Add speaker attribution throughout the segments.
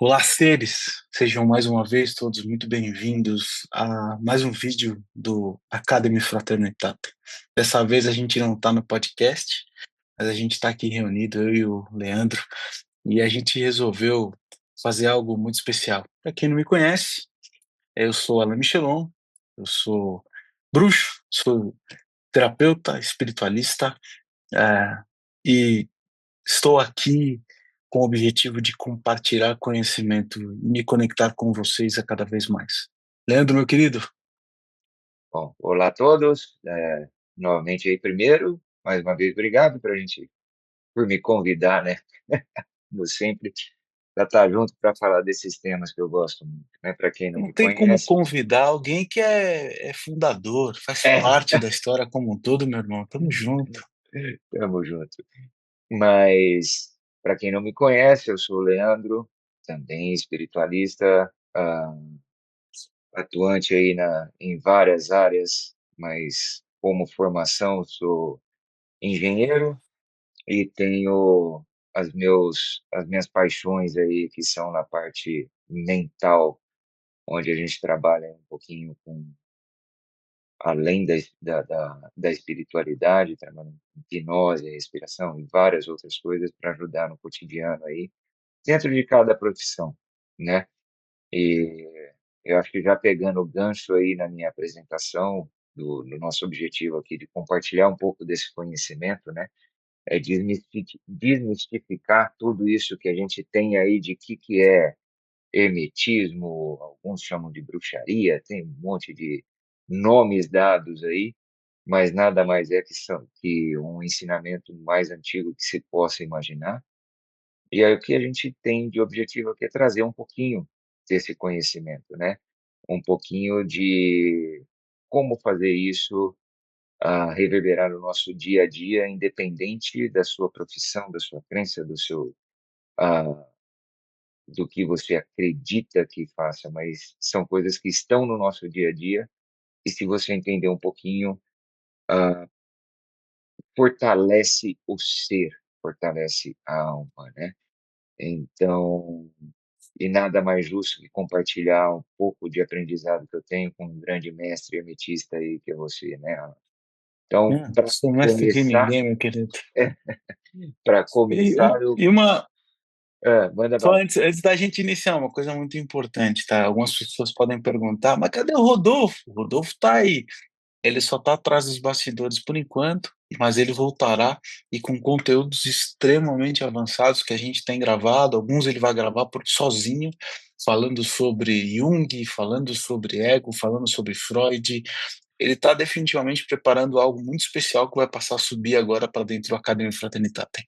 Speaker 1: Olá, seres! Sejam mais uma vez todos muito bem-vindos a mais um vídeo do Academy Fraternitate. Dessa vez a gente não está no podcast, mas a gente está aqui reunido, eu e o Leandro, e a gente resolveu fazer algo muito especial. Para quem não me conhece, eu sou Alain Michelon, eu sou bruxo, sou terapeuta, espiritualista, eh, e estou aqui com o objetivo de compartilhar conhecimento e me conectar com vocês a cada vez mais. Leandro, meu querido,
Speaker 2: Bom, olá a todos. Novamente aí primeiro, mais uma vez obrigado por me convidar, né? Como sempre, para estar junto para falar desses temas que eu gosto muito, né? Para quem não
Speaker 1: não
Speaker 2: me
Speaker 1: tem como
Speaker 2: conhece,
Speaker 1: convidar alguém que é fundador, faz
Speaker 2: é,
Speaker 1: parte da história como um todo, meu irmão. Tamo junto.
Speaker 2: tamo junto. Mas para quem não me conhece, eu sou o Leandro, também espiritualista, atuante aí em várias áreas, mas como formação sou engenheiro. E tenho as minhas paixões aí, que são na parte mental, onde a gente trabalha um pouquinho com além da espiritualidade, trabalhando com hipnose, respiração e várias outras coisas para ajudar no cotidiano aí, dentro de cada profissão, né. E eu acho que já pegando o gancho aí na minha apresentação do nosso objetivo aqui de compartilhar um pouco desse conhecimento, né, é desmistificar tudo isso que a gente tem aí de que é hermetismo, alguns chamam de bruxaria, tem um monte de nomes dados aí, mas nada mais é que um ensinamento mais antigo que se possa imaginar. E aí o que a gente tem de objetivo aqui é trazer um pouquinho desse conhecimento, né? Um pouquinho de como fazer isso reverberar no nosso dia a dia, independente da sua profissão, da sua crença, ah, do que você acredita que faça, mas são coisas que estão no nosso dia a dia e se você entender um pouquinho, fortalece o ser, fortalece a alma, né. Então, e nada mais justo que compartilhar um pouco de aprendizado que eu tenho com um grande mestre hermetista aí que é você, né. Então, para
Speaker 1: Sou mestre que
Speaker 2: começar
Speaker 1: ninguém, meu querido.
Speaker 2: para
Speaker 1: E,
Speaker 2: começar
Speaker 1: um-
Speaker 2: eu
Speaker 1: e uma,
Speaker 2: manda
Speaker 1: só
Speaker 2: bala.
Speaker 1: antes da gente iniciar, uma coisa muito importante, tá? Algumas pessoas podem perguntar, mas cadê o Rodolfo? O Rodolfo tá aí. Ele só está atrás dos bastidores por enquanto, mas ele voltará e com conteúdos extremamente avançados que a gente tem gravado. Alguns ele vai gravar sozinho, falando sobre Jung, falando sobre ego, falando sobre Freud. Ele está definitivamente preparando algo muito especial que vai passar a subir agora para dentro do Academy Fraternitatem.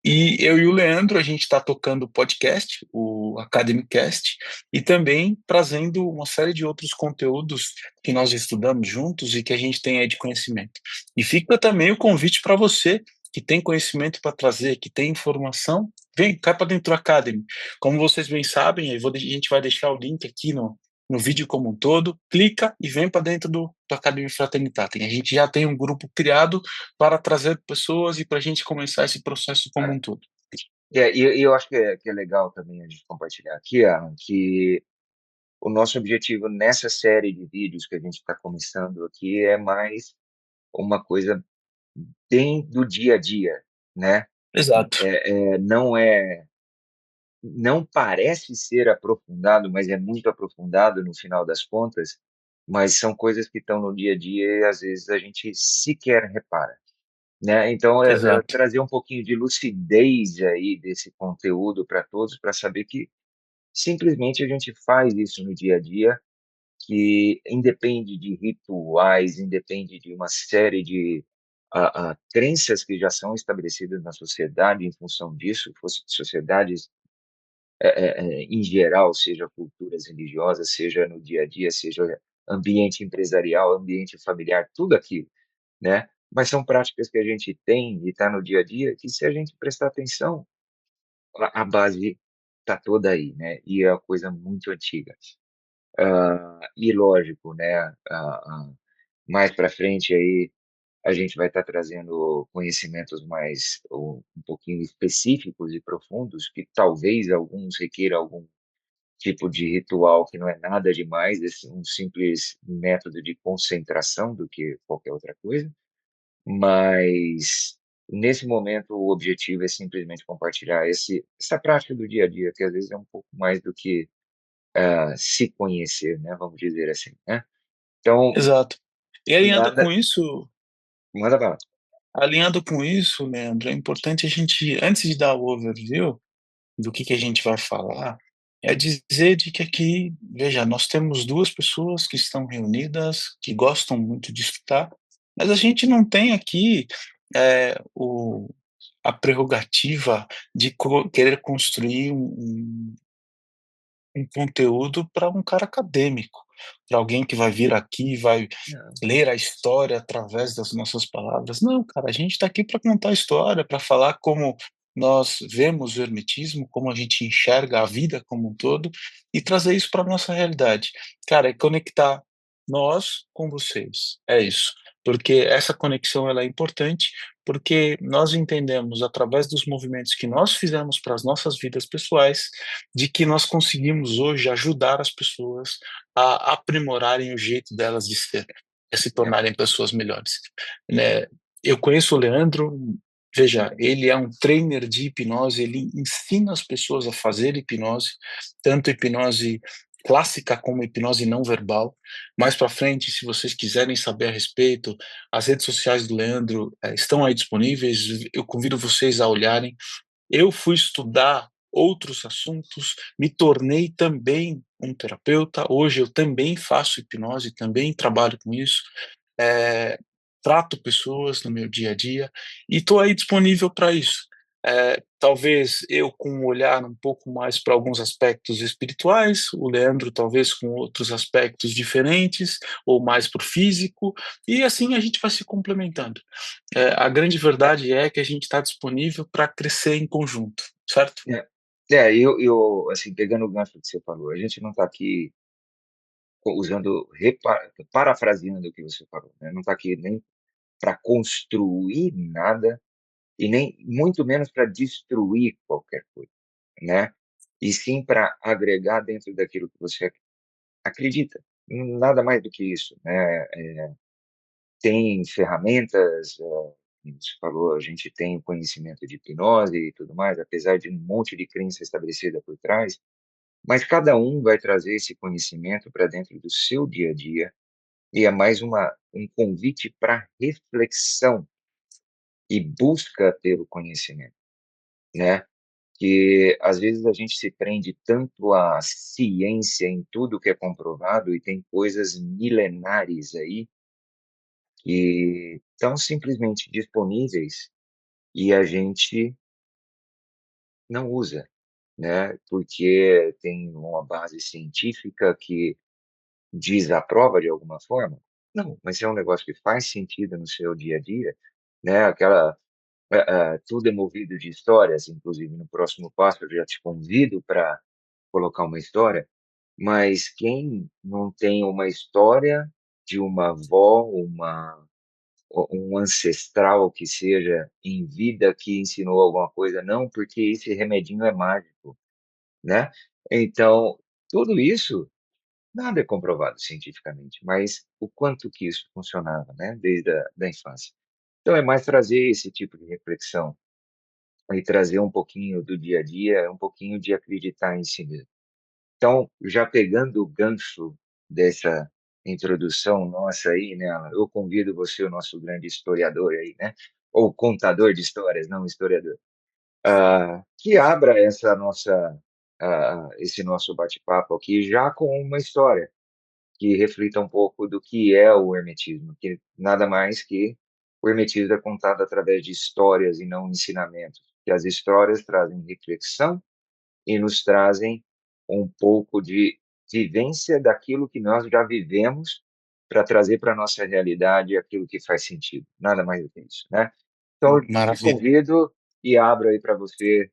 Speaker 1: E eu e o Leandro, a gente está tocando o podcast, o Academycast, e também trazendo uma série de outros conteúdos que nós estudamos juntos e que a gente tem aí de conhecimento. E fica também o convite para você que tem conhecimento para trazer, que tem informação, vem, cai para dentro do Academy. Como vocês bem sabem, a gente vai deixar o link aqui no vídeo como um todo, clica e vem para dentro do Academy Fraternitatem. A gente já tem um grupo criado para trazer pessoas e para a gente começar esse processo como um todo.
Speaker 2: E eu acho que é legal também a gente compartilhar aqui, Alan, que o nosso objetivo nessa série de vídeos que a gente está começando aqui é mais uma coisa bem do dia a dia, né?
Speaker 1: Exato.
Speaker 2: Não não parece ser aprofundado, mas é muito aprofundado no final das contas, mas são coisas que estão no dia a dia e às vezes a gente sequer repara, né? Então é
Speaker 1: Exato.
Speaker 2: trazer um pouquinho de lucidez aí desse conteúdo para todos, para saber que simplesmente a gente faz isso no dia a dia, que independe de rituais, independe de uma série de crenças que já são estabelecidas na sociedade em função disso, sociedades em geral, seja culturas religiosas, seja no dia a dia, seja ambiente empresarial, ambiente familiar, tudo aquilo, né? Mas são práticas que a gente tem e está no dia a dia que, se a gente prestar atenção, a base está toda aí, né? E é uma coisa muito antiga. E lógico, né, mais para frente aí a gente vai estar trazendo conhecimentos mais um pouquinho específicos e profundos, que talvez alguns requeram algum tipo de ritual que não é nada demais, esse um simples método de concentração do que qualquer outra coisa, mas nesse momento o objetivo é simplesmente compartilhar essa prática do dia a dia, que às vezes é um pouco mais do que, se conhecer, né, vamos dizer assim, né. Então,
Speaker 1: Exato. E
Speaker 2: nada manda bala.
Speaker 1: alinhando com isso, Leandro, é importante a gente, antes de dar o overview do que a gente vai falar, é dizer de que aqui, veja, nós temos 2 pessoas que estão reunidas, que gostam muito de estudar, mas a gente não tem aqui, o a prerrogativa de querer construir um conteúdo para um cara acadêmico, para alguém que vai vir aqui e vai
Speaker 2: Não,
Speaker 1: ler a história através das nossas palavras. Não, cara, a gente está aqui para contar a história, para falar como nós vemos o hermetismo, como a gente enxerga a vida como um todo e trazer isso para a nossa realidade. Cara, é conectar nós com vocês, é isso. Porque essa conexão ela é importante, porque nós entendemos através dos movimentos que nós fizemos para as nossas vidas pessoais, de que nós conseguimos hoje ajudar as pessoas a aprimorarem o jeito delas de ser, a se
Speaker 2: é,
Speaker 1: tornarem pessoas melhores, né. Eu conheço o Leandro, veja, ele é um trainer de hipnose, ele ensina as pessoas a fazer hipnose, tanto hipnose clássica como hipnose não verbal. Mais para frente, se vocês quiserem saber a respeito, as redes sociais do Leandro, estão aí disponíveis, eu convido vocês a olharem. Eu fui estudar outros assuntos, me tornei também um terapeuta, hoje eu também faço hipnose, também trabalho com isso, eh, trato pessoas no meu dia a dia e estou aí disponível para isso. Talvez eu com um olhar um pouco mais para alguns aspectos espirituais, o Leandro talvez com outros aspectos diferentes, ou mais para o físico, e assim a gente vai se complementando. A grande verdade é que a gente está disponível para crescer em conjunto, certo?
Speaker 2: é. É, eu, assim, pegando o gancho que você falou, a gente não está aqui usando parafraseando o que você falou, né, não está aqui nem para construir nada e nem muito menos para destruir qualquer coisa, né, e sim para agregar dentro daquilo que você acredita, nada mais do que isso, né. Tem ferramentas, como você falou, a gente tem o conhecimento de hipnose e tudo mais, apesar de um monte de crença estabelecida por trás, mas cada um vai trazer esse conhecimento para dentro do seu dia a dia, e é mais um convite para reflexão e busca pelo conhecimento, né. Que às vezes a gente se prende tanto à ciência em tudo que é comprovado e tem coisas milenares aí que estão simplesmente disponíveis e a gente não usa, né, porque tem uma base científica que desaprova de alguma forma? Não, mas é um negócio que faz sentido no seu dia a dia, né, tudo é movido de histórias, inclusive no próximo passo eu já te convido para colocar uma história, mas quem não tem uma história de uma avó, um ancestral que seja em vida que ensinou alguma coisa, não, porque esse remedinho é mágico, né. Então, tudo isso, nada é comprovado cientificamente, mas o quanto que isso funcionava, né, desde a da infância. Então é mais trazer esse tipo de reflexão e trazer um pouquinho do dia a dia, um pouquinho de acreditar em si mesmo. Então, já pegando o gancho dessa introdução nossa aí, né, eu convido você, o nosso grande historiador aí, né, ou contador de histórias, não historiador, que abra esse nosso bate-papo aqui já com uma história que reflita um pouco do que é o hermetismo, que nada mais que o hermetismo é contado através de histórias e não ensinamentos, que as histórias trazem reflexão e nos trazem um pouco de vivência daquilo que nós já vivemos para trazer para a nossa realidade aquilo que faz sentido, nada mais do que isso, né. Então eu te
Speaker 1: Maravilha.
Speaker 2: convido e abro aí para você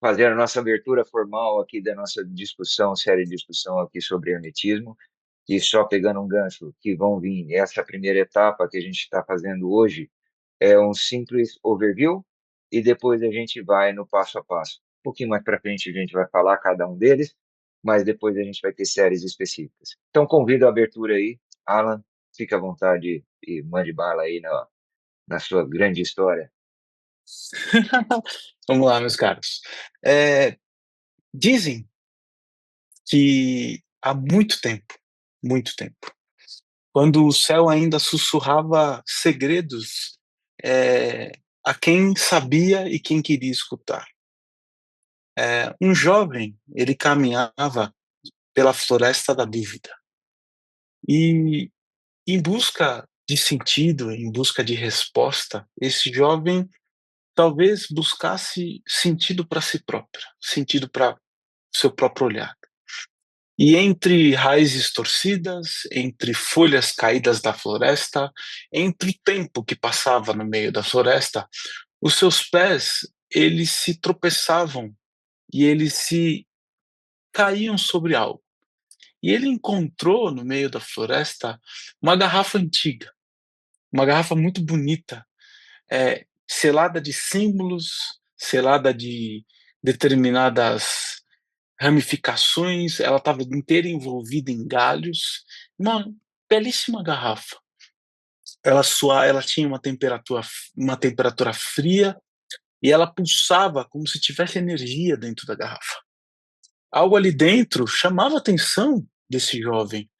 Speaker 2: fazer a nossa abertura formal aqui da nossa discussão, série de discussão aqui sobre hermetismo, e só pegando um gancho que vão vir essa primeira etapa que a gente está fazendo hoje, é um simples overview e depois a gente vai no passo a passo. Um pouquinho mais para frente a gente vai falar cada um deles, mas depois a gente vai ter séries específicas. Então convido a abertura aí, Alan, fique à vontade e mande bala aí na sua grande história.
Speaker 1: Vamos lá, meus caros. Dizem que há muito tempo, quando o céu ainda sussurrava segredos, a quem sabia e quem queria escutar. Um jovem, ele caminhava pela floresta da dúvida e, em busca de sentido, em busca de resposta, esse jovem talvez buscasse sentido para si próprio, sentido para seu próprio olhar. E entre raízes torcidas, entre folhas caídas da floresta, entre o tempo que passava no meio da floresta, os seus pés, eles se tropeçavam e eles se caíam sobre algo. E ele encontrou no meio da floresta uma garrafa antiga, uma garrafa muito bonita, selada de símbolos, selada de determinadas ramificações, ela estava inteira envolvida em galhos, uma belíssima garrafa. Ela tinha uma temperatura fria e ela pulsava como se tivesse energia dentro da garrafa. Algo ali dentro chamava a atenção desse jovem,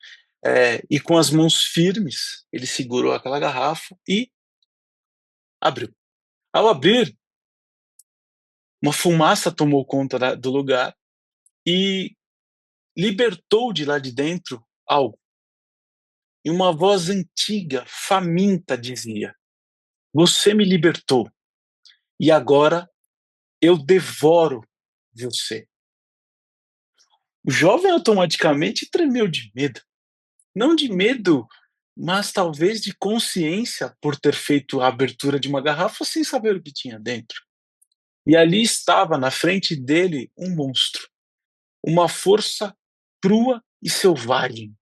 Speaker 1: e com as mãos firmes, ele segurou aquela garrafa e abriu. Ao abrir, uma fumaça tomou conta do lugar e libertou de lá de dentro algo. E uma voz antiga, faminta, dizia: Você me libertou, e agora eu devoro você. O jovem automaticamente tremeu de medo. Não de medo, mas talvez de consciência por ter feito a abertura de uma garrafa sem saber o que tinha dentro. E ali estava na frente dele um monstro, uma força crua e selvagem,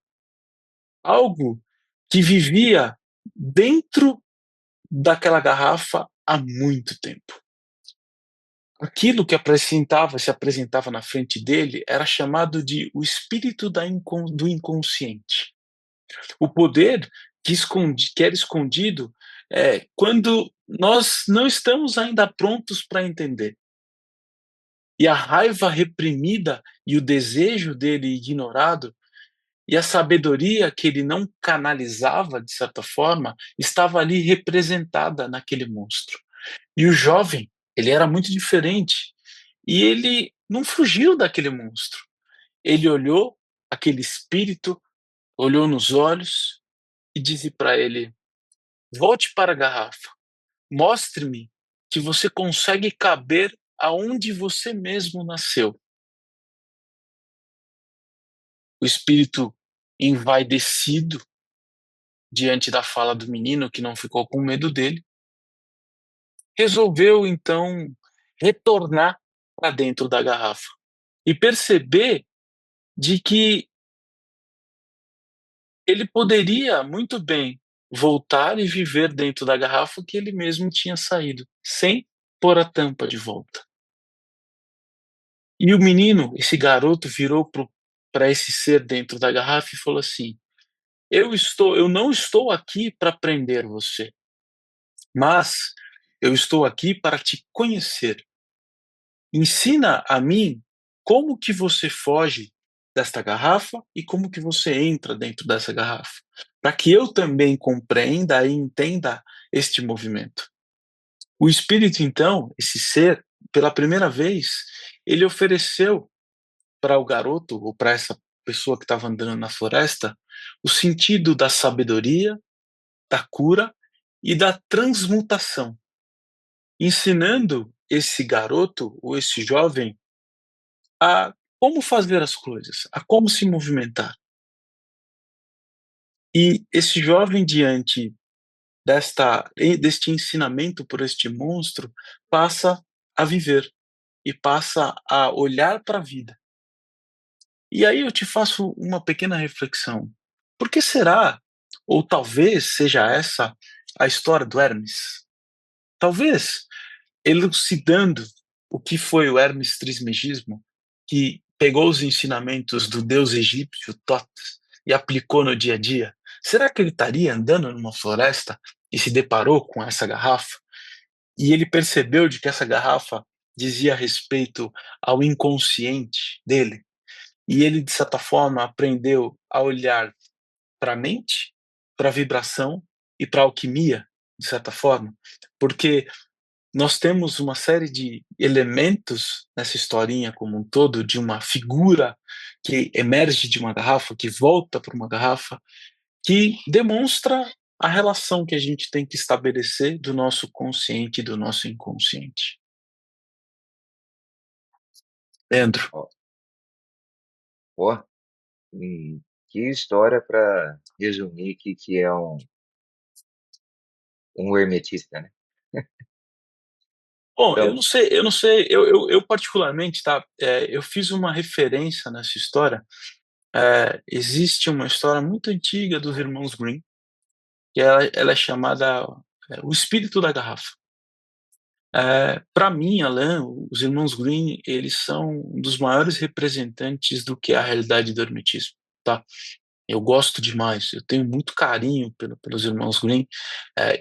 Speaker 1: algo que vivia dentro daquela garrafa há muito tempo. Aquilo que se apresentava na frente dele era chamado de o espírito do inconsciente. O poder que era escondido quando nós não estamos ainda prontos para entender. E a raiva reprimida e o desejo dele ignorado e a sabedoria que ele não canalizava, de certa forma, estava ali representada naquele monstro. E o jovem, ele era muito diferente. E ele não fugiu daquele monstro. Ele olhou aquele espírito, olhou nos olhos e disse para ele: Volte para a garrafa. Mostre-me que você consegue caber aonde você mesmo nasceu. O espírito, envaidecido diante da fala do menino, que não ficou com medo dele, resolveu então retornar para dentro da garrafa e perceber de que ele poderia muito bem voltar e viver dentro da garrafa que ele mesmo tinha saído, sem pôr a tampa de volta. E o menino, esse garoto, virou para esse ser dentro da garrafa e falou assim: eu não estou aqui para prender você, mas eu estou aqui para te conhecer. Ensina a mim como que você foge desta garrafa e como que você entra dentro dessa garrafa, para que eu também compreenda e entenda este movimento. O espírito, então, esse ser, pela primeira vez, ele ofereceu para o garoto ou para essa pessoa que estava andando na floresta o sentido da sabedoria, da cura e da transmutação, ensinando esse garoto ou esse jovem a como fazer as coisas, a como se movimentar. E esse jovem, diante deste ensinamento por este monstro, passa a viver e passa a olhar para a vida. E aí eu te faço uma pequena reflexão. Por que será, ou talvez seja essa a história do Hermes? Talvez elucidando o que foi o Hermes Trismegismo, que pegou os ensinamentos do deus egípcio Thoth e aplicou no dia a dia, será que ele estaria andando numa floresta e se deparou com essa garrafa? E ele percebeu de que essa garrafa dizia respeito ao inconsciente dele. E ele, de certa forma, aprendeu a olhar para a mente, para a vibração e para a alquimia, de certa forma, porque nós temos uma série de elementos nessa historinha como um todo, de uma figura que emerge de uma garrafa, que volta para uma garrafa, que demonstra a relação que a gente tem que estabelecer do nosso consciente e do nosso inconsciente. Leandro,
Speaker 2: Ó, ó, que história para resumir que é um hermetista, né?
Speaker 1: bom,
Speaker 2: Então,
Speaker 1: eu não sei, eu particularmente, tá, eu fiz uma referência nessa história. Existe uma história muito antiga dos irmãos Grimm, que ela é chamada O Espírito da Garrafa. Para mim, Alan, os irmãos Grimm, eles são um dos maiores representantes do que é a realidade do hermetismo, tá? Eu gosto demais, eu tenho muito carinho pelos irmãos Grimm,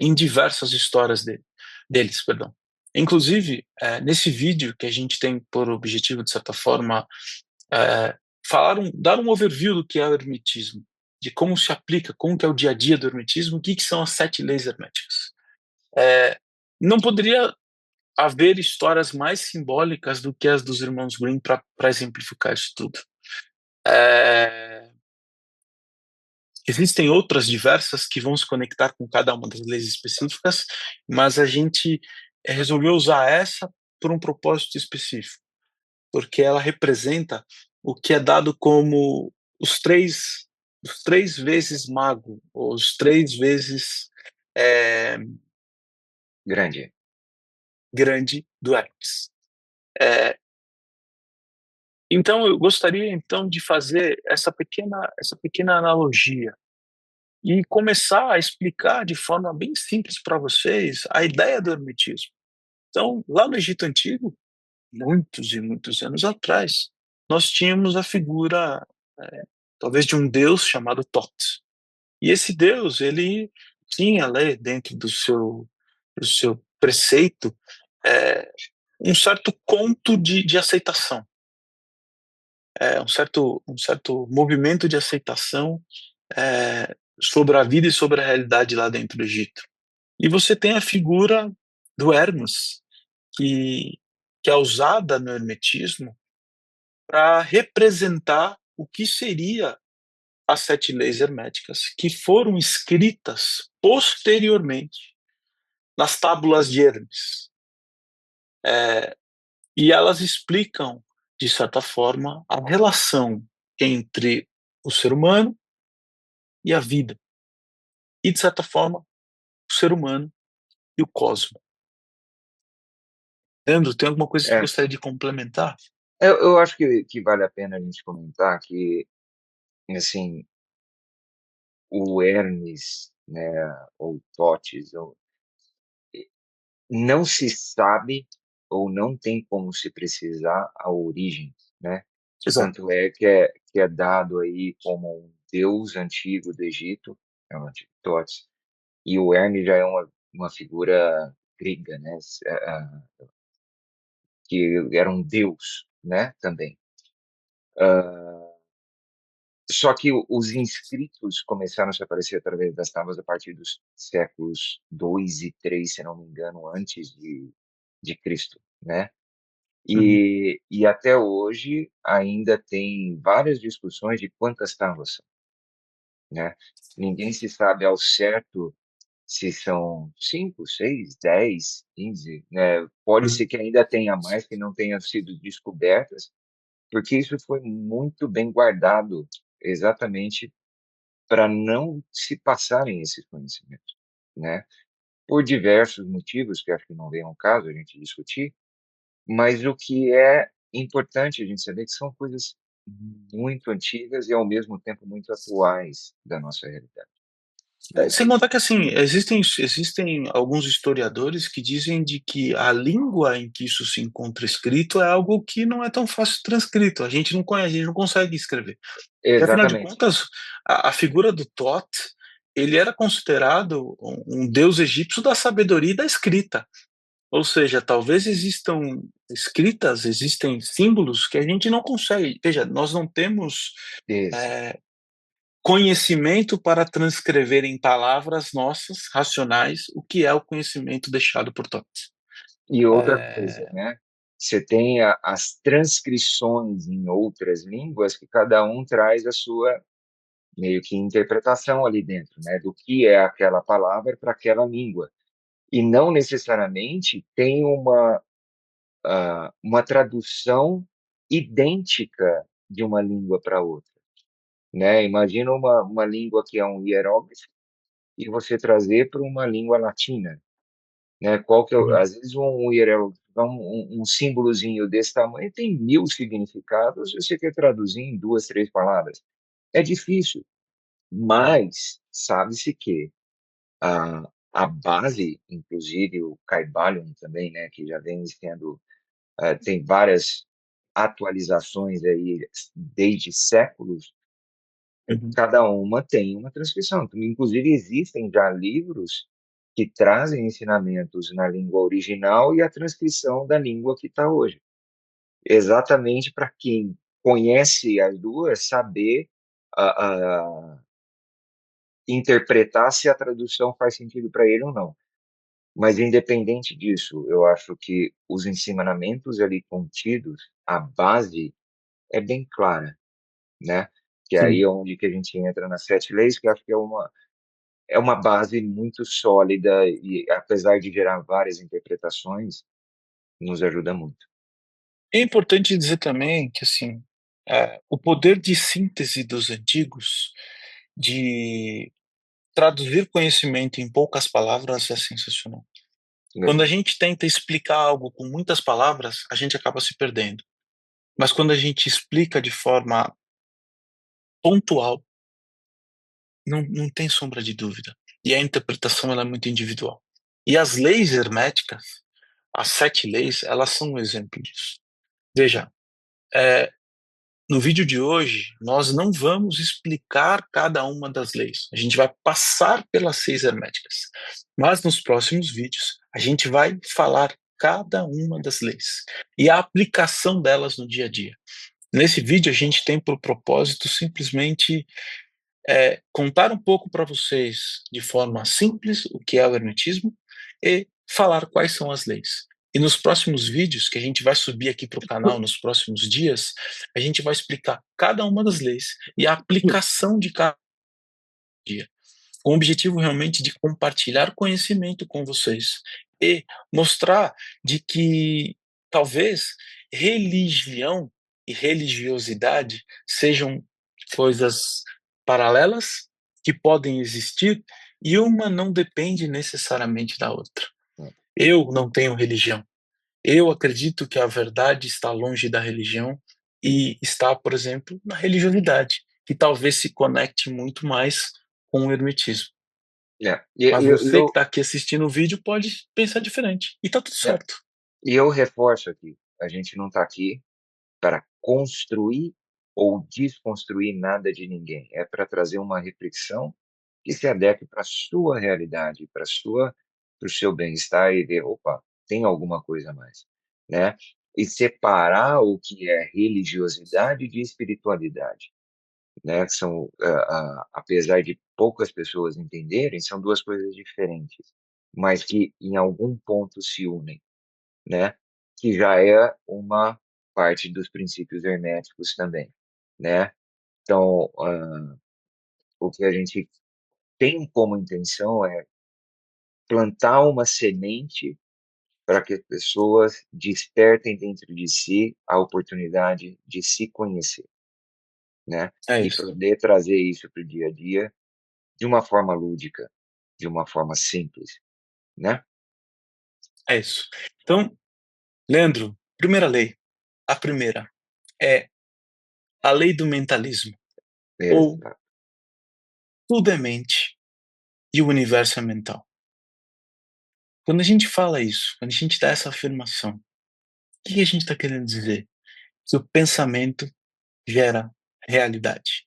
Speaker 1: em diversas histórias deles, perdão. Inclusive, nesse vídeo que a gente tem por objetivo, de certa forma, é, dar um overview do que é o hermetismo, de como se aplica, como que é o dia a dia do hermetismo, o que, que são as 7 leis herméticas. É, não poderia haver histórias mais simbólicas do que as dos irmãos Grimm para exemplificar isso tudo. É, existem outras diversas que vão se conectar com cada uma das leis específicas, mas a gente resolveu usar essa por um propósito específico, porque ela representa o que é dado como os três, os 3 vezes mago, ou os 3 vezes é,
Speaker 2: grande.
Speaker 1: grande do Hermes. É, então, eu gostaria então de fazer essa pequena analogia e começar a explicar de forma bem simples para vocês a ideia do hermetismo. Então, lá no Egito Antigo, muitos e muitos anos atrás, nós tínhamos a figura, eh, talvez de um deus chamado Thoth. E esse deus, ele tinha ali dentro do seu preceito, um certo conto de aceitação, um certo movimento de aceitação sobre a vida e sobre a realidade lá dentro do Egito. E você tem a figura do Hermes, que, que é usada no hermetismo para representar o que seria as 7 leis herméticas, que foram escritas posteriormente nas tábulas de Hermes. E elas explicam, de certa forma, a relação entre o ser humano e a vida, e, de certa forma, o ser humano e o cosmos. Leandro, tem alguma coisa que
Speaker 2: É,
Speaker 1: gostaria de complementar?
Speaker 2: eu acho que vale a pena a gente comentar que, assim, o Hermes, né, ou Thotes, não se sabe ou não tem como se precisar a origem, né?
Speaker 1: Exato.
Speaker 2: Tanto é que é dado aí como um deus antigo do Egito, é o antigo Thoth, e o Hermes já é uma figura grega, né? Que era um deus, né? Também. Só que os inscritos começaram a se aparecer através das tábuas a partir dos séculos 2 e 3, se não me engano, antes de Cristo, né?
Speaker 1: Uhum.
Speaker 2: E até hoje ainda tem várias discussões de quantas tábuas são, né? Ninguém se sabe ao certo se são 5, 6, 10, 15, né? Pode
Speaker 1: Uhum.
Speaker 2: ser que ainda tenha mais que não tenham sido descobertas, porque isso foi muito bem guardado exatamente para não se passarem esses conhecimentos, né? Por diversos motivos, que acho que não vem ao caso a gente discutir, mas o que é importante a gente saber que são coisas muito antigas e ao mesmo tempo muito atuais da nossa realidade.
Speaker 1: Sem contar que, assim, existem alguns historiadores que dizem de que a língua em que isso se encontra escrito é algo que não é tão fácil transcrito. A gente não conhece, a gente não consegue escrever. E afinal de
Speaker 2: Exatamente.
Speaker 1: contas, a figura do Thoth, ele era considerado um deus egípcio da sabedoria e da escrita. Ou seja, talvez existam escritas, existem símbolos que a gente não consegue. Veja, nós não temos
Speaker 2: Isso.
Speaker 1: eh, conhecimento para transcrever em palavras nossas, racionais, o que é o conhecimento deixado por Thoth.
Speaker 2: E outra coisa,
Speaker 1: Eh,
Speaker 2: né, você tem as transcrições em outras línguas que cada um traz a sua, meio que interpretação ali dentro, né, do que é aquela palavra para aquela língua. E não necessariamente tem uma tradução idêntica de uma língua para outra, né. Imagina uma língua que é um hieróglifo e você trazer para uma língua latina, né, qual que é o
Speaker 1: uhum,
Speaker 2: às vezes um hieróglifo, um símbolozinho desse tamanho tem 1000 significados, e você quer traduzir em 2, 3 palavras. É difícil, mas sabe-se que a base, inclusive o Kybalion também, né, que já vem sendo, tem várias atualizações aí desde séculos,
Speaker 1: uhum.
Speaker 2: cada uma tem uma transcrição. Então, inclusive existem já livros que trazem ensinamentos na língua original e a transcrição da língua que está hoje. Exatamente para quem conhece as 2 saber a interpretar se a tradução faz sentido para ele ou não. Mas independente disso, eu acho que os ensinamentos ali contidos, a base é bem clara, né, que aí
Speaker 1: Sim.
Speaker 2: é onde que a gente entra nas 7 leis, que eu acho que é uma base muito sólida e, apesar de gerar várias interpretações, nos ajuda muito.
Speaker 1: É importante dizer também que, assim, o poder de síntese dos antigos, de traduzir conhecimento em poucas palavras é sensacional. Quando a
Speaker 2: Legal.
Speaker 1: gente tenta explicar algo com muitas palavras, a gente acaba se perdendo. Mas quando a gente explica de forma pontual, não tem sombra de dúvida. E a interpretação ela é muito individual. E as leis herméticas, as 7 leis, elas são um exemplo disso. Veja, eh, no vídeo de hoje, nós não vamos explicar cada uma das leis. A gente vai passar pelas 6 herméticas. Mas nos próximos vídeos, a gente vai falar cada uma das leis e a aplicação delas no dia a dia. Nesse vídeo, a gente tem por propósito simplesmente contar um pouco para vocês de forma simples o que é o hermetismo e falar quais são as leis. E nos próximos vídeos que a gente vai subir aqui para o canal nos próximos dias, a gente vai explicar cada uma das leis e a aplicação de cada dia, com o objetivo realmente de compartilhar conhecimento com vocês e mostrar de que talvez religião e religiosidade sejam coisas paralelas que podem existir e uma não depende necessariamente da outra. Eu não tenho religião. Eu acredito que a verdade está longe da religião e está, por exemplo, na religiosidade, que talvez se conecte muito mais com o hermetismo.
Speaker 2: É,
Speaker 1: Mas você que está aqui assistindo o vídeo pode pensar diferente, e tá tudo
Speaker 2: é,
Speaker 1: certo.
Speaker 2: e eu reforço aqui, a gente não está aqui para construir ou desconstruir nada de ninguém, é para trazer uma reflexão que se adeque para a sua realidade, para o seu bem-estar e ver: "Opa, tem alguma coisa a mais", né. E separar o que é religiosidade de espiritualidade, né, que são, apesar de poucas pessoas entenderem, são 2 coisas diferentes, mas que em algum ponto se unem, né, que já é uma parte dos princípios herméticos também, né. Então, o que a gente tem como intenção é plantar uma semente para que as pessoas despertem dentro de si a oportunidade de se conhecer, né,
Speaker 1: É
Speaker 2: e
Speaker 1: isso,
Speaker 2: poder trazer isso para o dia a dia de uma forma lúdica, de uma forma simples, né.
Speaker 1: é isso. Então, Leandro, primeira lei, a primeira é a lei do mentalismo, ou
Speaker 2: Exato,
Speaker 1: tudo é mente. e o universo é mental. Quando a gente fala isso, quando a gente dá essa afirmação, o que a gente está querendo dizer? Que o pensamento gera realidade.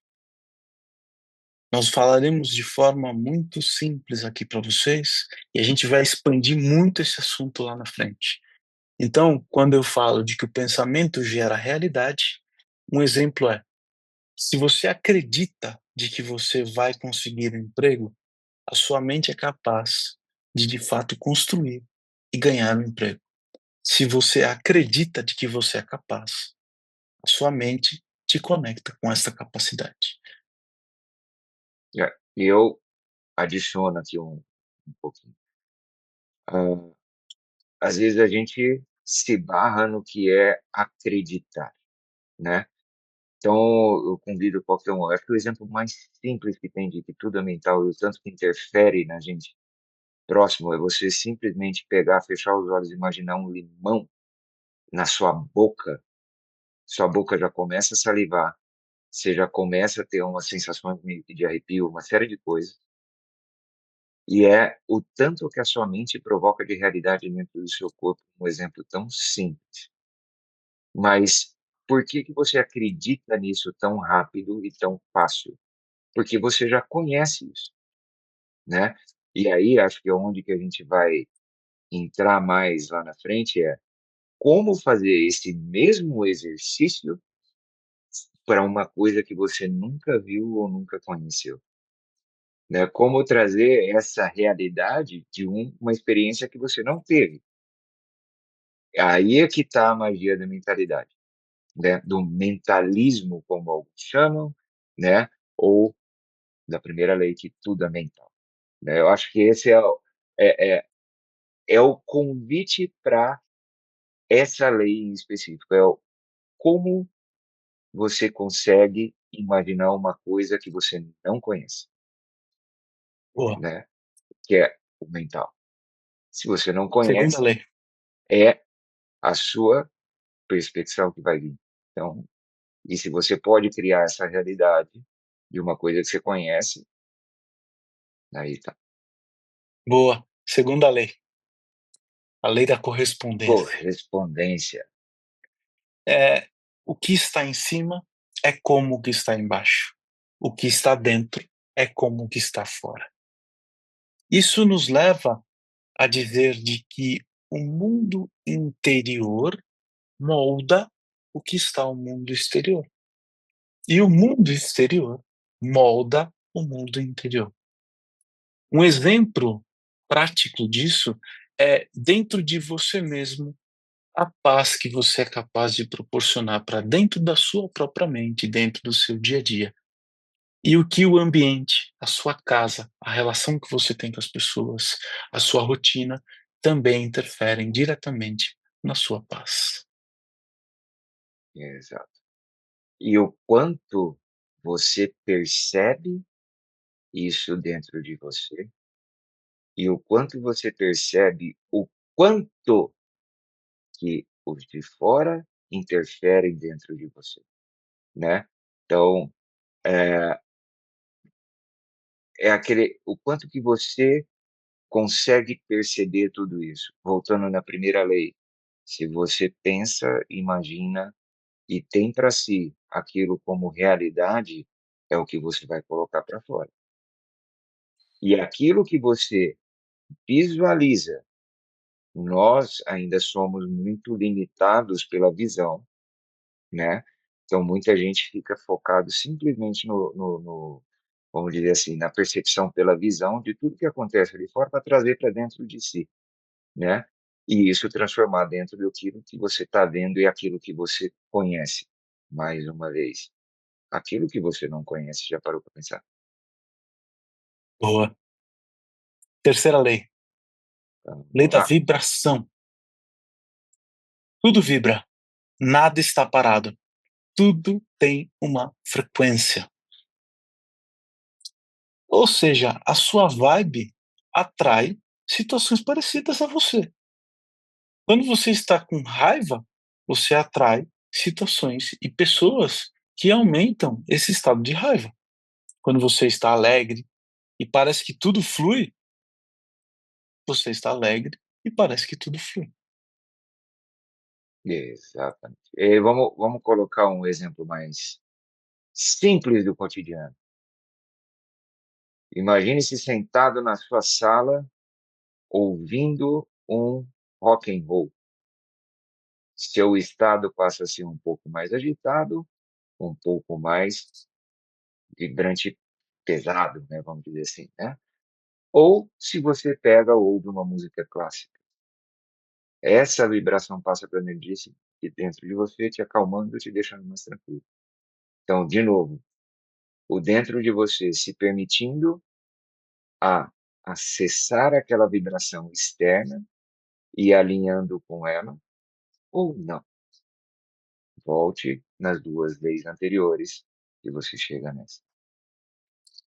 Speaker 1: Nós falaremos de forma muito simples aqui para vocês e a gente vai expandir muito esse assunto lá na frente. Então, quando eu falo de que o pensamento gera realidade, um exemplo é: se você acredita de que você vai conseguir um emprego, a sua mente é capaz de fato construir e ganhar um emprego. Se você acredita de que você é capaz, a sua mente te conecta com essa capacidade.
Speaker 2: E eu adiciono aqui um pouquinho. Hã, Às vezes a gente se barra no que é acreditar, né. Então eu convido qualquer um, acho que o exemplo mais simples que tem de que tudo é mental e o tanto que interfere na gente próximo é você simplesmente pegar, fechar os olhos e imaginar um limão na sua boca já começa a salivar, você já começa a ter umas sensações meio que de arrepio, uma série de coisas, e é o tanto que a sua mente provoca de realidade dentro do seu corpo, um exemplo tão simples. Mas por que que você acredita nisso tão rápido e tão fácil? Porque você já conhece isso, né. E aí acho que é onde que a gente vai entrar mais lá na frente é como fazer esse mesmo exercício para uma coisa que você nunca viu ou nunca conheceu, né. Como trazer essa realidade de uma experiência que você não teve. Aí é que está a magia da mentalidade, né, do mentalismo, como alguns chamam, né, ou da primeira lei que tudo é mental, né. Eu acho que esse é é é o convite para essa lei em específico, é o como você consegue imaginar uma coisa que você não conhece,
Speaker 1: Boa.
Speaker 2: né, que é o mental. Se você não
Speaker 1: Segunda
Speaker 2: conhece,
Speaker 1: lei.
Speaker 2: é a sua perspectiva que vai vir. Então, e se você pode criar essa realidade de uma coisa que você conhece, aí tá.
Speaker 1: Boa. Segunda lei. A lei da correspondência.
Speaker 2: Correspondência,
Speaker 1: É, o que está em cima é como o que está embaixo. O que está dentro é como o que está fora. Isso nos leva a dizer de que o mundo interior molda o que está o mundo exterior. E o mundo exterior molda o mundo interior. Um exemplo prático disso é dentro de você mesmo, a paz que você é capaz de proporcionar para dentro da sua própria mente, dentro do seu dia a dia. E o que o ambiente, a sua casa, a relação que você tem com as pessoas, a sua rotina, também interferem diretamente na sua paz.
Speaker 2: exato. E o quanto você percebe isso dentro de você, e o quanto você percebe o quanto que os de fora interferem dentro de você, né. Então, eh, é aquele o quanto que você consegue perceber tudo isso. Voltando na primeira lei, se você pensa, imagina e tem para si aquilo como realidade, é o que você vai colocar para fora. E aquilo que você visualiza, nós ainda somos muito limitados pela visão, né. Então muita gente fica focado simplesmente no vamos dizer assim, na percepção pela visão de tudo que acontece ali fora para trazer para dentro de si, né. E isso transformar dentro daquilo que você está vendo e aquilo que você conhece. Mais uma vez, aquilo que você não conhece, já parou para pensar?
Speaker 1: Boa. Terceira lei,
Speaker 2: Então
Speaker 1: lei
Speaker 2: vamos
Speaker 1: da
Speaker 2: lá.
Speaker 1: vibração. Tudo vibra, nada está parado, tudo tem uma frequência. Ou seja, a sua vibe atrai situações parecidas a você. Quando você está com raiva, você atrai situações e pessoas que aumentam esse estado de raiva. Quando você está alegre, e parece que tudo flui, você está alegre e parece que tudo flui.
Speaker 2: exatamente. Vamos colocar um exemplo mais simples do cotidiano. Imagine-se sentado na sua sala ouvindo um rock and roll. Seu estado passa a ser um pouco mais agitado, um pouco mais vibrante, pesado, né, vamos dizer assim, né. Ou se você pega ou ouve uma música clássica, essa vibração passa para a energia que dentro de você, te acalmando, te deixando mais tranquilo. Então, de novo, o dentro de você se permitindo a acessar aquela vibração externa e alinhando com ela, ou não. Volte nas 2 leis anteriores e você chega nessa.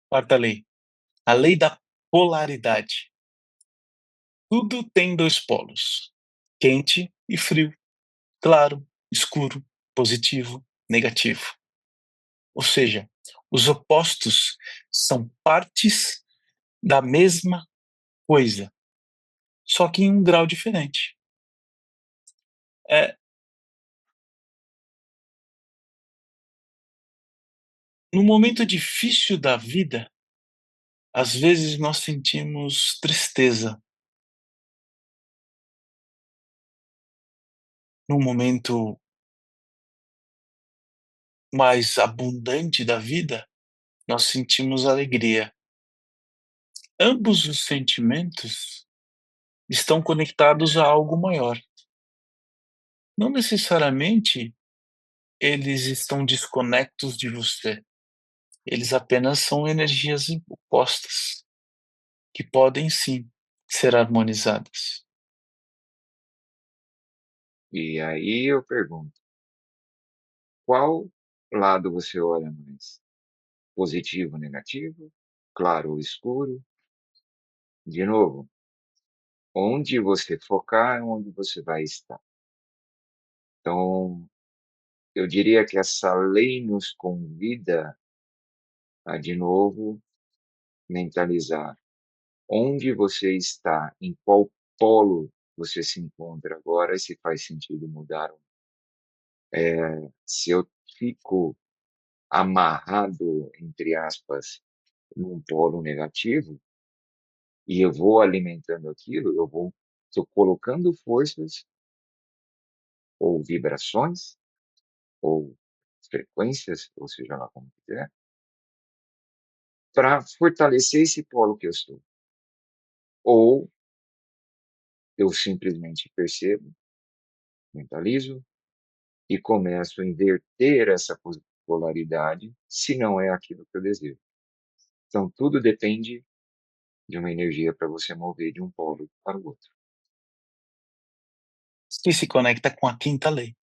Speaker 1: Quarta lei, a lei da polaridade. Tudo tem dois polos, quente e frio, claro, escuro, positivo, negativo. Ou seja, os opostos são partes da mesma coisa, só que em um grau diferente. É, no momento difícil da vida, às vezes nós sentimos tristeza. No momento mais abundante da vida, nós sentimos alegria. Ambos os sentimentos estão conectados a algo maior. Não necessariamente eles estão desconectos de você. Eles apenas são energias opostas, que podem sim ser harmonizadas.
Speaker 2: E aí eu pergunto, qual lado você olha mais? Positivo ou negativo? Claro ou escuro? De novo, onde você focar é onde você vai estar. Então, eu diria que essa lei nos convida a, de novo, mentalizar onde você está, em qual polo você se encontra agora e se faz sentido mudar. Se eu fico amarrado, entre aspas, num polo negativo, e eu vou alimentando aquilo, estou colocando forças ou vibrações ou frequências, ou seja lá como quiser, para fortalecer esse polo que eu estou. Ou eu simplesmente percebo, mentalizo e começo a inverter essa polaridade, se não é aquilo que eu desejo. Então, tudo depende de uma energia para você mover de um polo para o outro.
Speaker 1: Que se conecta com a quinta lei,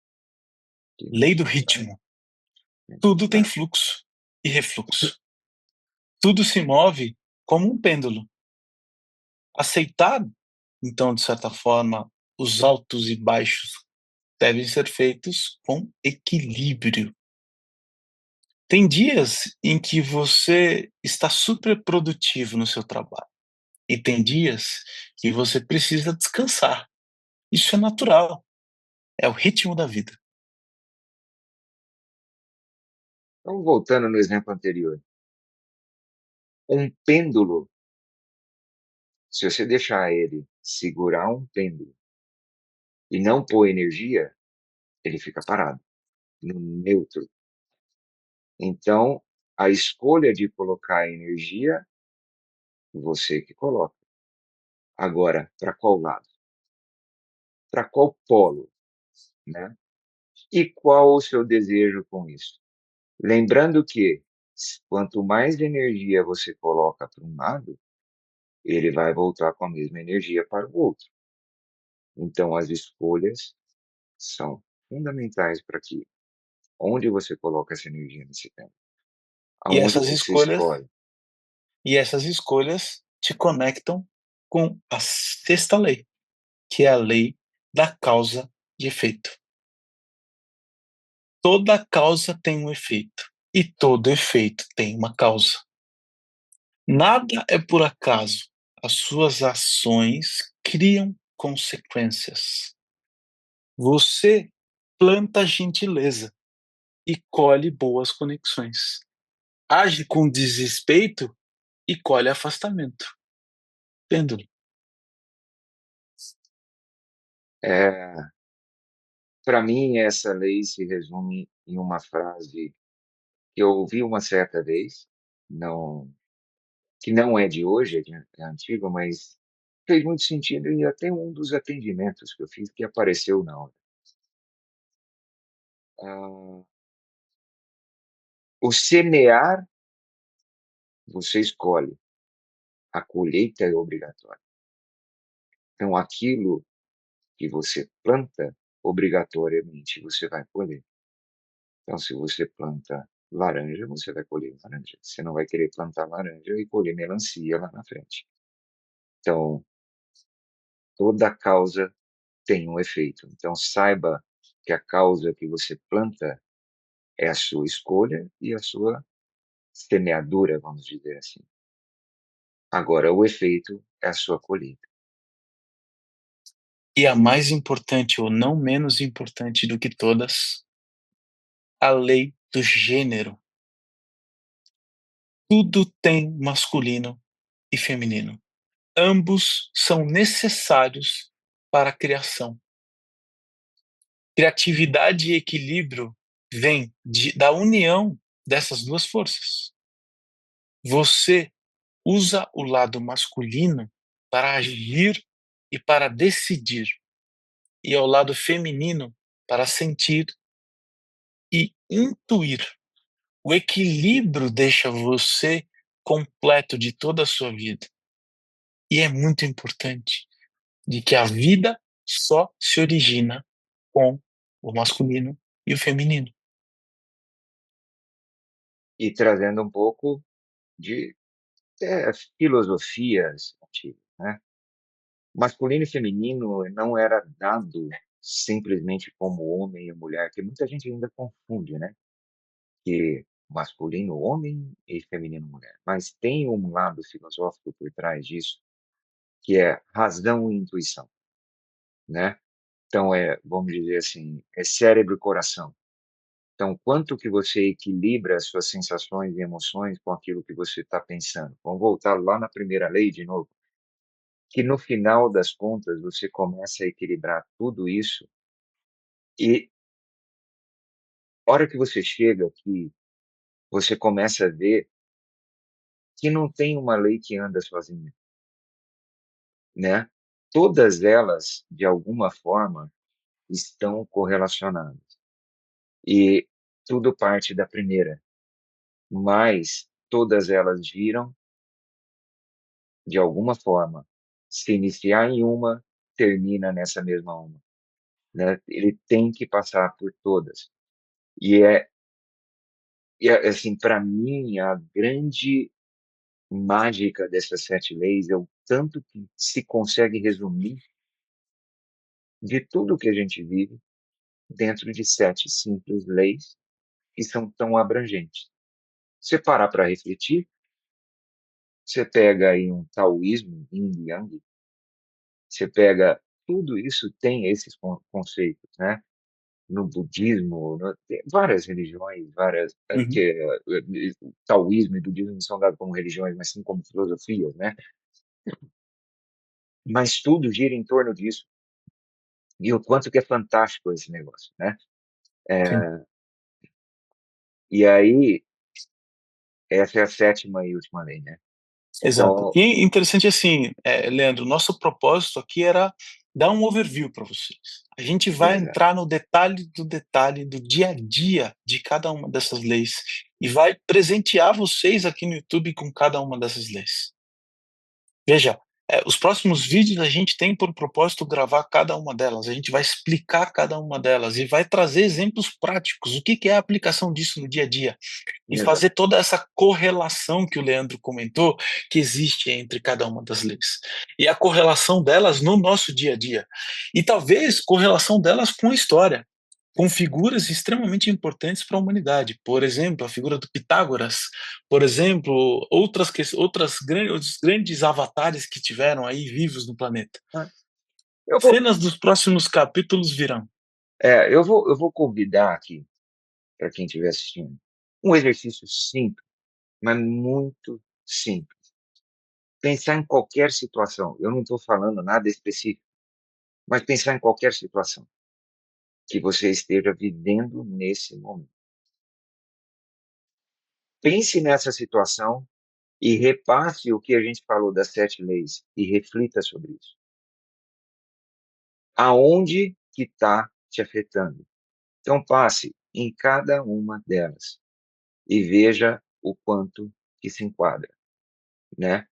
Speaker 2: Que
Speaker 1: lei do
Speaker 2: nos dá,
Speaker 1: ritmo. Tudo tem
Speaker 2: tá?
Speaker 1: fluxo e refluxo. Tudo se move como um pêndulo. Aceitar, então, de certa forma, os altos e baixos devem ser feitos com equilíbrio. Tem dias em que você está super produtivo no seu trabalho e tem dias que você precisa descansar. Isso é natural, é o ritmo da vida.
Speaker 2: Então, voltando no exemplo anterior, um pêndulo, se você deixar ele segurar um pêndulo e não pôr energia, ele fica parado, no neutro. Então, a escolha de colocar energia, você que coloca. Agora, para qual lado? Para qual polo, né? E qual o seu desejo com isso? Lembrando que quanto mais energia você coloca para um lado, ele vai voltar com a mesma energia para o outro. Então, as escolhas são fundamentais para que onde você coloca essa energia nesse tempo,
Speaker 1: E
Speaker 2: aonde
Speaker 1: essas
Speaker 2: você
Speaker 1: escolhas
Speaker 2: escolhe.
Speaker 1: e essas escolhas te conectam com a sexta lei, que é a lei da causa e efeito. Toda causa tem um efeito e todo efeito tem uma causa. Nada é por acaso. As suas ações criam consequências. Você planta gentileza e colhe boas conexões. Age com desrespeito e colhe afastamento. Pêndulo.
Speaker 2: Para mim, essa lei se resume em uma frase que eu ouvi uma certa vez, não, que não é de hoje, é antigo, mas fez muito sentido e até um dos atendimentos que eu fiz que apareceu na hora. Ah, o semear, você escolhe, a colheita é obrigatória. Então, aquilo que você planta, obrigatoriamente você vai colher. Então, se você planta laranja, você vai colher laranja. Você não vai querer plantar laranja e colher melancia lá na frente. Então, toda causa tem um efeito. Então, saiba que a causa que você planta é a sua escolha e a sua semeadura, vamos dizer assim. Agora, o efeito é a sua colheita.
Speaker 1: E a mais importante, ou não menos importante do que todas, a lei do gênero. Tudo tem masculino e feminino. Ambos são necessários para a criação. Criatividade e equilíbrio vêm da união dessas duas forças. Você usa o lado masculino para agir e para decidir, e ao lado feminino para sentir e intuir. O equilíbrio deixa você completo de toda a sua vida. E é muito importante de que a vida só se origina com o masculino e o feminino.
Speaker 2: E trazendo um pouco de filosofias antigas, né? Masculino e feminino não era dado simplesmente como homem e mulher, que muita gente ainda confunde, né? Que masculino homem e feminino mulher. Mas tem um lado filosófico por trás disso, que é razão e intuição, né? Então vamos dizer assim, é cérebro e coração. Então, quanto que você equilibra as suas sensações e emoções com aquilo que você está pensando? Vamos voltar lá na primeira lei de novo, que no final das contas você começa a equilibrar tudo isso e hora que você chega aqui, você começa a ver que não tem uma lei que anda sozinha, né? Todas elas, de alguma forma, estão correlacionadas. E tudo parte da primeira, mas todas elas giram de alguma forma. Se iniciar em uma, termina nessa mesma uma, né? Ele tem que passar por todas. E assim, para mim, a grande mágica dessas 7 leis é o tanto que se consegue resumir de tudo que a gente vive dentro de 7 simples leis que são tão abrangentes. Você parar para refletir, você pega aí um taoísmo, yin e yang, você pega tudo isso tem esses conceitos, né? No budismo, tem várias religiões, várias
Speaker 1: Uhum.
Speaker 2: que o taoísmo e o budismo não são dados como religiões, mas sim como filosofias, né? Mas tudo gira em torno disso. E o quanto que é fantástico esse negócio, né?
Speaker 1: Sim.
Speaker 2: E aí, essa é a sétima e última lei, né?
Speaker 1: Exato.
Speaker 2: Então,
Speaker 1: E interessante assim, Leandro, nosso propósito aqui era dar um overview para vocês. A gente vai
Speaker 2: exato.
Speaker 1: entrar no detalhe do dia a dia de cada uma dessas leis e vai presentear vocês aqui no YouTube com cada uma dessas leis. Veja, os próximos vídeos a gente tem por propósito gravar cada uma delas, a gente vai explicar cada uma delas e vai trazer exemplos práticos, o que que é a aplicação disso no dia a dia, e
Speaker 2: Exato.
Speaker 1: fazer toda essa correlação que o Leandro comentou, que existe entre cada uma das leis. E a correlação delas no nosso dia a dia. E talvez correlação delas com a história. com figuras extremamente importantes para a humanidade. Por exemplo, a figura do Pitágoras, por exemplo, outros grandes avatares que tiveram aí vivos no planeta.
Speaker 2: né. Eu vou,
Speaker 1: Cenas dos próximos capítulos virão.
Speaker 2: eu vou convidar aqui, para quem estiver assistindo, um exercício simples, mas muito simples. Pensar em qualquer situação, eu não estou falando nada específico, mas pensar em qualquer situação que você esteja vivendo nesse momento. Pense nessa situação e repasse o que a gente falou das 7 leis e reflita sobre isso. Aonde que está te afetando? Então passe em cada uma delas e veja o quanto que se enquadra, né.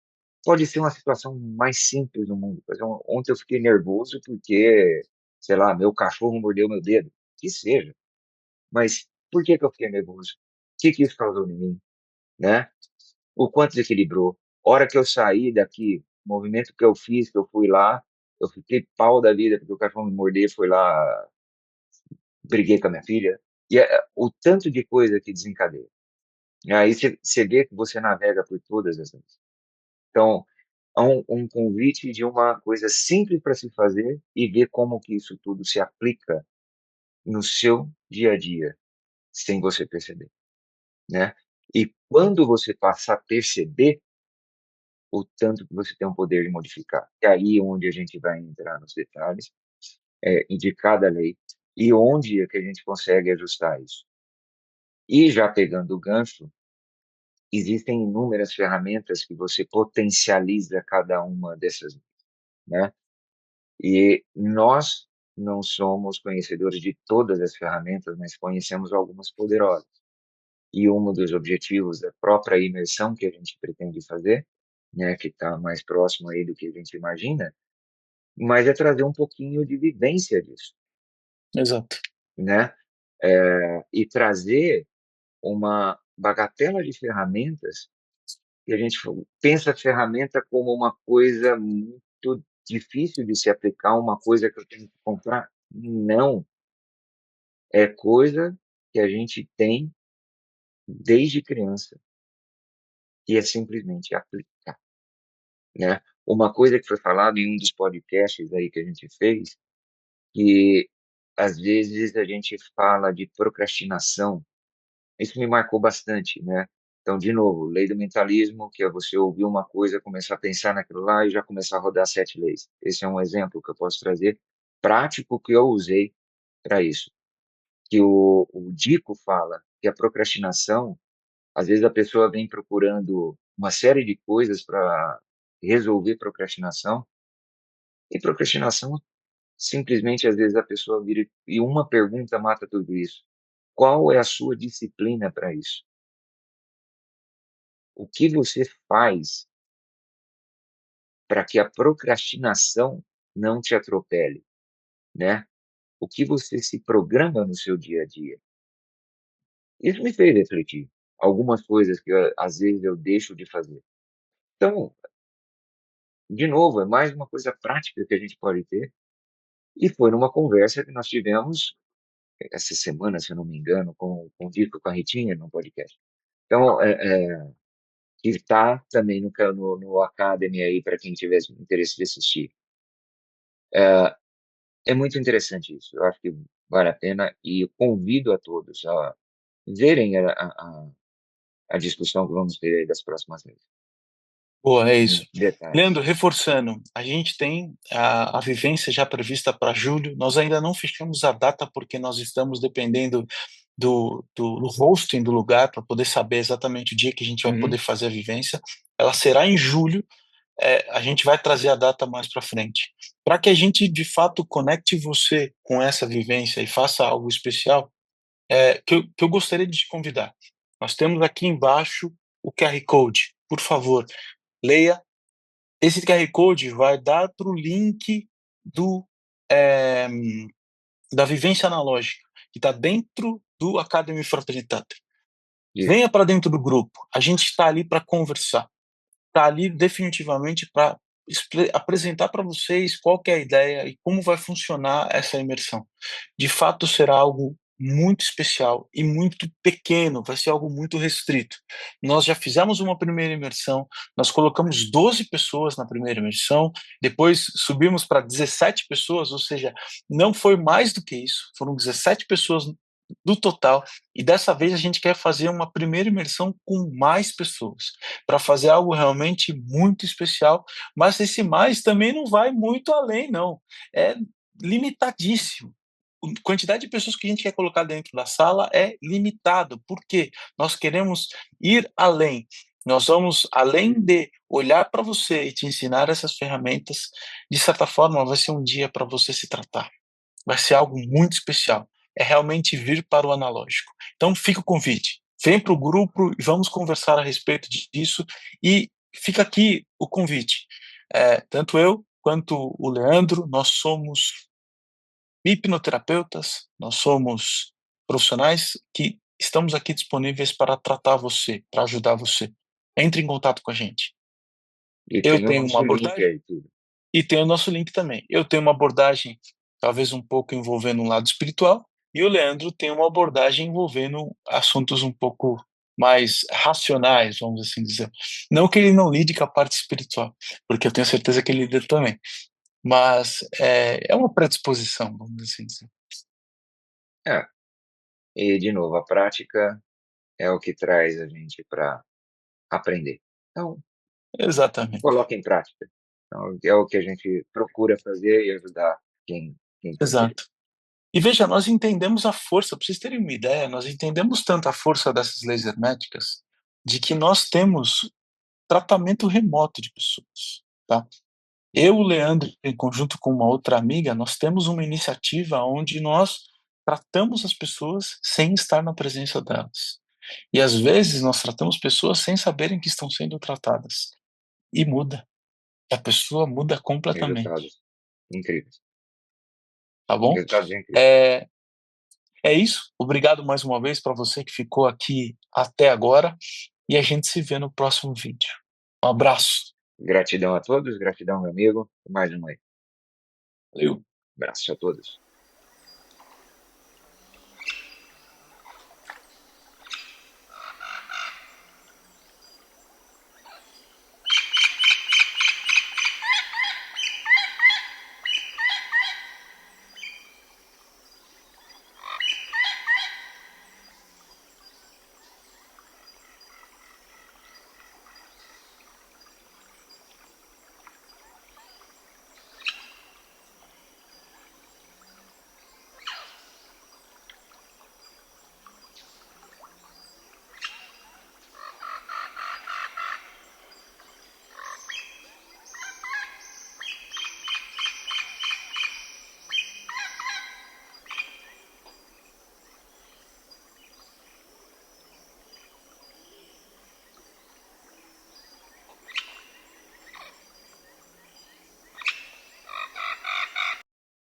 Speaker 2: Pode ser uma situação mais simples do mundo, por exemplo, ontem eu fiquei nervoso porque, sei lá, meu cachorro mordeu meu dedo, que seja, mas por que que eu fiquei nervoso? O que que isso causou em mim, né? O quanto desequilibrou. Hora que eu saí daqui, o movimento que eu fiz, que eu fui lá, eu fiquei pau da vida porque o cachorro me mordeu, fui lá, briguei com a minha filha, e, o tanto de coisa que desencadeia. E aí você vê que você navega por todas essas. Então, é um convite de uma coisa simples para se fazer e ver como que isso tudo se aplica no seu dia a dia, sem você perceber, né. E quando você passar a perceber o tanto que você tem um poder de modificar. É aí onde a gente vai entrar nos detalhes, de cada lei e onde é que a gente consegue ajustar isso. E já pegando o gancho, existem inúmeras ferramentas que você potencializa cada uma dessas, né. E nós não somos conhecedores de todas as ferramentas, mas conhecemos algumas poderosas. E um dos objetivos da própria imersão que a gente pretende fazer, né, que está mais próximo aí do que a gente imagina, mas é trazer um pouquinho de vivência disso,
Speaker 1: Exato.
Speaker 2: né, e trazer uma bagatela de ferramentas que a gente pensa a ferramenta como uma coisa muito difícil de se aplicar, uma coisa que eu tenho que comprar. Não, é coisa que a gente tem desde criança, e é simplesmente aplicar, né. Uma coisa que foi falado em um dos podcasts aí que a gente fez, que às vezes a gente fala de procrastinação. Isso me marcou bastante, né. Então, de novo, lei do mentalismo, que é você ouvir uma coisa, começar a pensar naquilo lá e já começar a rodar 7 leis. Esse é um exemplo que eu posso trazer, prático, que eu usei para isso. Que o Dico fala que a procrastinação, às vezes a pessoa vem procurando uma série de coisas para resolver procrastinação, e procrastinação simplesmente, às vezes, a pessoa vira e uma pergunta mata tudo isso. Qual é a sua disciplina para isso? O que você faz para que a procrastinação não te atropele, né? O que você se programa no seu dia a dia? Isso me fez refletir. Algumas coisas que às vezes eu deixo de fazer. Então, de novo, é mais uma coisa prática que a gente pode ter. E foi numa conversa que nós tivemos essa semana, se eu não me engano, com o Dico, com a Ritinha, no podcast. Então, que está também no Academy aí para quem tivesse interesse de assistir. É muito interessante isso, eu acho que vale a pena e eu convido a todos a verem a discussão que vamos ter aí das próximas vezes.
Speaker 1: Boa, é isso.
Speaker 2: Detalhes.
Speaker 1: Leandro, reforçando, a gente tem a vivência já prevista para julho, nós ainda não fechamos a data, porque nós estamos dependendo do hosting do lugar para poder saber exatamente o dia que a gente vai poder
Speaker 2: Uhum.
Speaker 1: fazer a vivência. Ela será em julho, a gente vai trazer a data mais para frente. Para que a gente, de fato, conecte você com essa vivência e faça algo especial, que eu gostaria de te convidar. Nós temos aqui embaixo o QR Code. Por favor, leia. Esse QR Code vai dar para o link do, eh, da vivência analógica, que está dentro do Academy Fraternitate.
Speaker 2: Isso.
Speaker 1: Venha para dentro do grupo. A gente está ali para conversar. Está ali definitivamente para apresentar para vocês qual que é a ideia e como vai funcionar essa imersão. De fato, será algo muito especial e muito pequeno, vai ser algo muito restrito. Nós já fizemos uma primeira imersão, nós colocamos 12 pessoas na primeira imersão, depois subimos para 17 pessoas, ou seja, não foi mais do que isso, foram 17 pessoas do total, e dessa vez a gente quer fazer uma primeira imersão com mais pessoas, para fazer algo realmente muito especial, mas esse mais também não vai muito além, não. É limitadíssimo. A quantidade de pessoas que a gente quer colocar dentro da sala é limitado. Por quê? Nós queremos ir além. Nós vamos, além de olhar para você e te ensinar essas ferramentas, de certa forma, vai ser um dia para você se tratar. Vai ser algo muito especial. É realmente vir para o analógico. Então, fica o convite. Vem para o grupo e vamos conversar a respeito disso. E fica aqui o convite. Tanto eu quanto o Leandro, nós somos hipnoterapeutas, nós somos profissionais que estamos aqui disponíveis para tratar você, para ajudar você. Entre em contato com a gente.
Speaker 2: E
Speaker 1: Eu
Speaker 2: tem o
Speaker 1: tenho uma
Speaker 2: nosso link
Speaker 1: abordagem
Speaker 2: aí, tudo.
Speaker 1: e tem o nosso link também. Eu tenho uma abordagem, talvez um pouco envolvendo um lado espiritual, e o Leandro tem uma abordagem envolvendo assuntos um pouco mais racionais, vamos assim dizer. Não que ele não lide com a parte espiritual, porque eu tenho certeza que ele lida também, mas é uma predisposição, vamos assim dizer.
Speaker 2: É, e de novo, a prática é o que traz a gente para aprender. Então,
Speaker 1: Exatamente,
Speaker 2: coloque em prática. Então, é o que a gente procura fazer e ajudar quem pratica.
Speaker 1: exato. E veja, nós entendemos a força, para vocês terem uma ideia, nós entendemos tanto a força dessas leis herméticas, de que nós temos tratamento remoto de pessoas, tá? Eu, o Leandro, em conjunto com uma outra amiga, nós temos uma iniciativa onde nós tratamos as pessoas sem estar na presença delas. E às vezes nós tratamos pessoas sem saberem que estão sendo tratadas. E muda. A pessoa muda completamente,
Speaker 2: Resultados incríveis.
Speaker 1: tá bom?
Speaker 2: Resultados incríveis.
Speaker 1: É, é isso. Obrigado mais uma vez para você que ficou aqui até agora. E a gente se vê no próximo vídeo. Um abraço.
Speaker 2: Gratidão a todos, gratidão, meu amigo. Mais uma aí.
Speaker 1: Valeu.
Speaker 2: Abraço a todos.